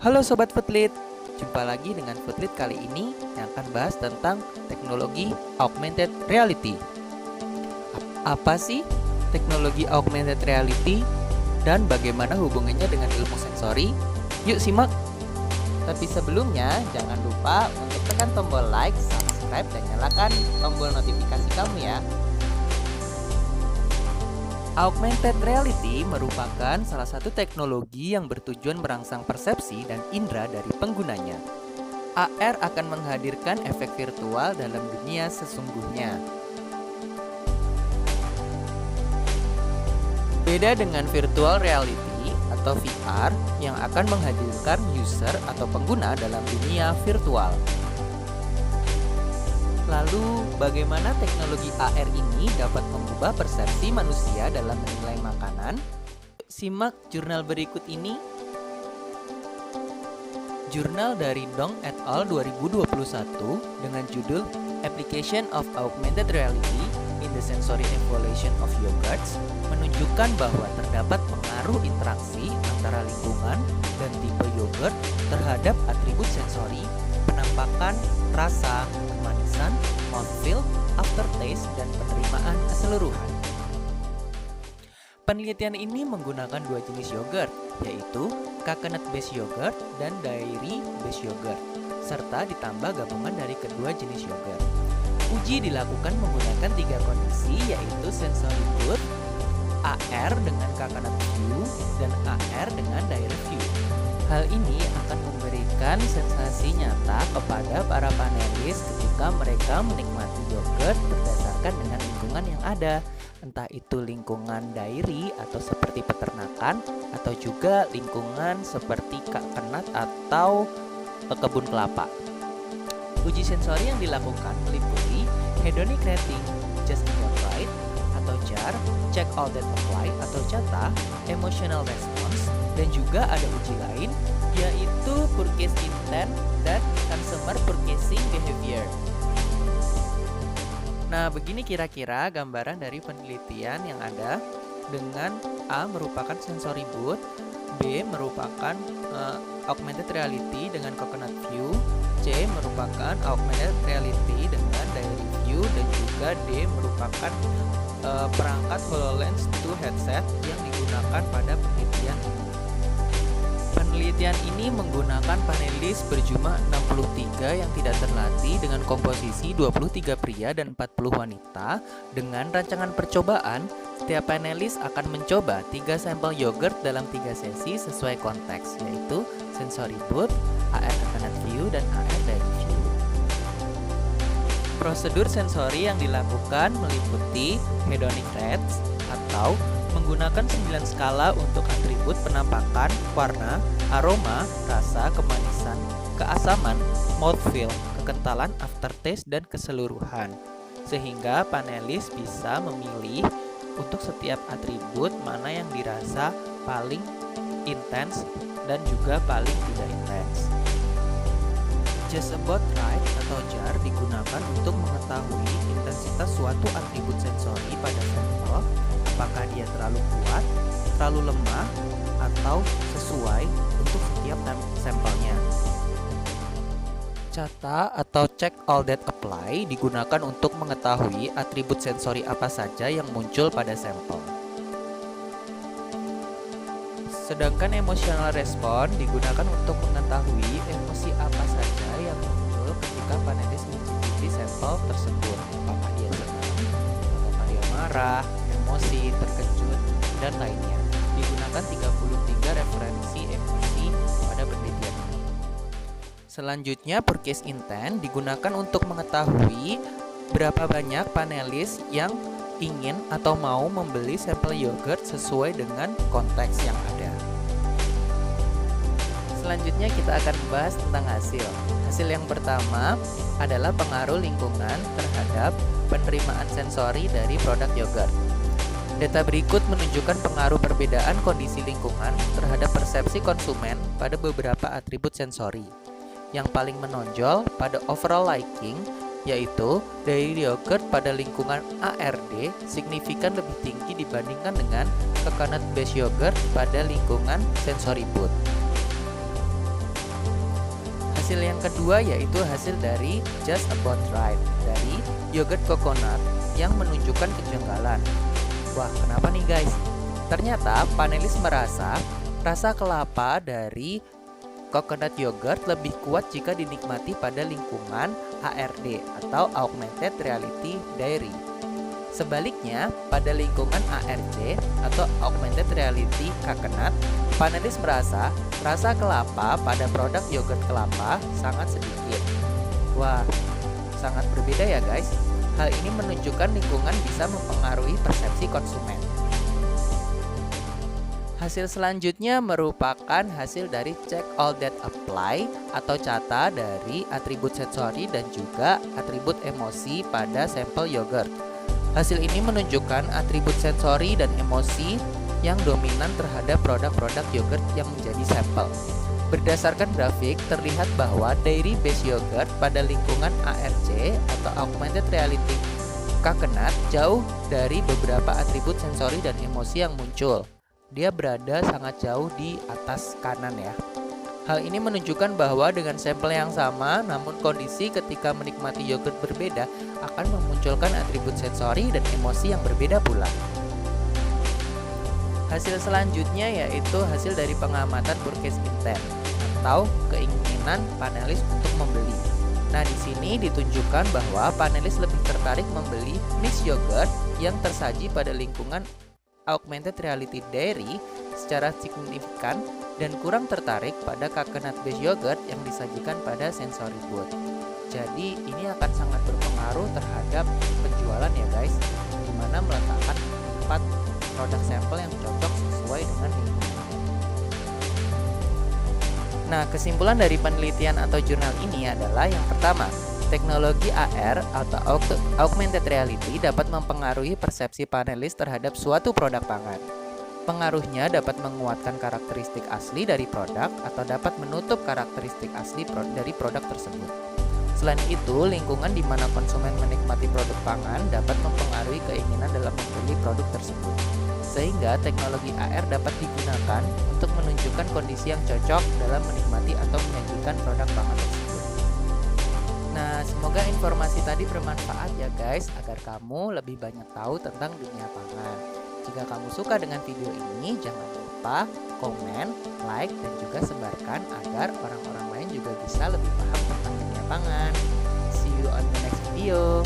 Halo Sobat Foodlit, jumpa lagi dengan Foodlit kali ini yang akan bahas tentang teknologi augmented reality. Apa sih teknologi augmented reality dan bagaimana hubungannya dengan ilmu sensori? Yuk simak! Tapi sebelumnya jangan lupa untuk tekan tombol like, subscribe, dan nyalakan tombol notifikasi kamu ya. Augmented reality merupakan salah satu teknologi yang bertujuan merangsang persepsi dan indera dari penggunanya. AR akan menghadirkan efek virtual dalam dunia sesungguhnya. Beda dengan virtual reality atau VR yang akan menghadirkan user atau pengguna dalam dunia virtual. Lalu, bagaimana teknologi AR ini dapat mengubah persepsi manusia dalam menilai makanan? Simak jurnal berikut ini. Jurnal dari Dong et al. 2021 dengan judul Application of Augmented Reality in the Sensory Evaluation of Yogurts menunjukkan bahwa terdapat pengaruh interaksi antara lingkungan dan tipe yogurt terhadap atribut sensori, penampakan, rasa, kemanisan, mouthfeel, aftertaste, dan penerimaan keseluruhan. Penelitian ini menggunakan dua jenis yogurt, yaitu coconut based yogurt dan dairy based yogurt, serta ditambah gabungan dari kedua jenis yogurt. Uji dilakukan menggunakan tiga kondisi, yaitu sensory good, AR dengan coconut view, dan AR dengan dairy view. Hal ini akan memberikan sensasi nyata kepada para panelis ketika mereka menikmati yogurt berdasarkan dengan lingkungan yang ada, entah itu lingkungan dairy atau seperti peternakan, atau juga lingkungan seperti coconut atau kebun kelapa. Uji sensori yang dilakukan meliputi hedonic rating, just about right atau JAR, check all that apply atau CATA, emotional response, dan juga ada uji lain yaitu purchase intent dan consumer purchasing behavior. Nah, begini kira-kira gambaran dari penelitian yang ada dengan A merupakan sensory boot, B merupakan augmented reality dengan coconut view, C merupakan augmented reality dengan dairy view, dan juga D merupakan perangkat HoloLens 2 headset yang digunakan pada penelitian ini. Penelitian ini menggunakan panelis berjumlah 63 yang tidak terlatih dengan komposisi 23 pria dan 40 wanita. Dengan rancangan percobaan, setiap panelis akan mencoba 3 sampel yogurt dalam 3 sesi sesuai konteks, yaitu sensory boot, AR coconut view, dan AR dairy view. Prosedur sensori yang dilakukan meliputi hedonic rates atau menggunakan 9 skala untuk atribut penampakan, warna, aroma, rasa, kemanisan, keasaman, mouthfeel, kekentalan, aftertaste, dan keseluruhan. Sehingga panelis bisa memilih untuk setiap atribut mana yang dirasa paling intens dan juga paling tidak intens. Just about right atau JAR digunakan untuk mengetahui intensitas suatu atribut sensori pada sampel, apakah dia terlalu kuat, terlalu lemah, atau sesuai untuk setiap sampelnya. CATA atau check all that apply digunakan untuk mengetahui atribut sensori apa saja yang muncul pada sampel. Sedangkan emotional response digunakan untuk mengetahui emosi apa saja yang muncul ketika panelis mencicipi sampel tersebut, apakah dia senang, apakah dia marah, emosi, terkejut, dan lainnya. Digunakan 33 referensi emosi pada penelitian ini. Selanjutnya, purchase intent digunakan untuk mengetahui berapa banyak panelis yang ingin atau mau membeli sampel yogurt sesuai dengan konteks yang ada. Selanjutnya kita akan membahas tentang hasil. Hasil yang pertama adalah pengaruh lingkungan terhadap penerimaan sensori dari produk yogurt. Data berikut menunjukkan pengaruh perbedaan kondisi lingkungan terhadap persepsi konsumen pada beberapa atribut sensori. Yang paling menonjol pada overall liking, yaitu dairy yogurt pada lingkungan ARD signifikan lebih tinggi dibandingkan dengan coconut based yogurt pada lingkungan sensory boot. Hasil yang kedua yaitu hasil dari Just About Right dari yogurt coconut yang menunjukkan kejanggalan. Wah, kenapa nih guys? Ternyata panelis merasa rasa kelapa dari coconut yogurt lebih kuat jika dinikmati pada lingkungan ARD atau Augmented Reality Dairy. Sebaliknya, pada lingkungan ARC atau Augmented Reality Coconut, panelis merasa rasa kelapa pada produk yogurt kelapa sangat sedikit. Wah, sangat berbeda ya guys. Hal ini menunjukkan lingkungan bisa mempengaruhi persepsi konsumen. Hasil selanjutnya merupakan hasil dari check all that apply atau cata dari atribut sensori dan juga atribut emosi pada sampel yogurt. Hasil ini menunjukkan atribut sensori dan emosi yang dominan terhadap produk-produk yogurt yang menjadi sampel. Berdasarkan grafik, terlihat bahwa dairy based yogurt pada lingkungan ARC atau Augmented Reality Coconut jauh dari beberapa atribut sensori dan emosi yang muncul. Dia berada sangat jauh di atas kanan ya. Hal ini menunjukkan bahwa dengan sampel yang sama, namun kondisi ketika menikmati yogurt berbeda akan memunculkan atribut sensori dan emosi yang berbeda pula. Hasil selanjutnya yaitu hasil dari pengamatan purchase intent atau keinginan panelis untuk membeli. Nah, di sini ditunjukkan bahwa panelis lebih tertarik membeli mix yogurt yang tersaji pada lingkungan Augmented Reality Dairy secara signifikan dan kurang tertarik pada coconut based yogurt yang disajikan pada sensory booth. Jadi ini akan sangat berpengaruh terhadap penjualan ya guys, dimana meletakkan 4 produk sampel yang cocok sesuai dengan lingkungan. Nah, kesimpulan dari penelitian atau jurnal ini adalah yang pertama, teknologi AR atau Augmented Reality dapat mempengaruhi persepsi panelis terhadap suatu produk pangan. Pengaruhnya dapat menguatkan karakteristik asli dari produk atau dapat menutup karakteristik asli dari produk tersebut. Selain itu, lingkungan di mana konsumen menikmati produk pangan dapat mempengaruhi keinginan dalam membeli produk tersebut. Sehingga teknologi AR dapat digunakan untuk menunjukkan kondisi yang cocok dalam menikmati atau menyajikan produk pangan tersebut. Nah, semoga informasi tadi bermanfaat ya guys, agar kamu lebih banyak tahu tentang dunia pangan. Jika kamu suka dengan video ini, jangan lupa komen, like, dan juga sebarkan agar orang-orang lain juga bisa lebih paham tentang dunia pangan. See you on the next video.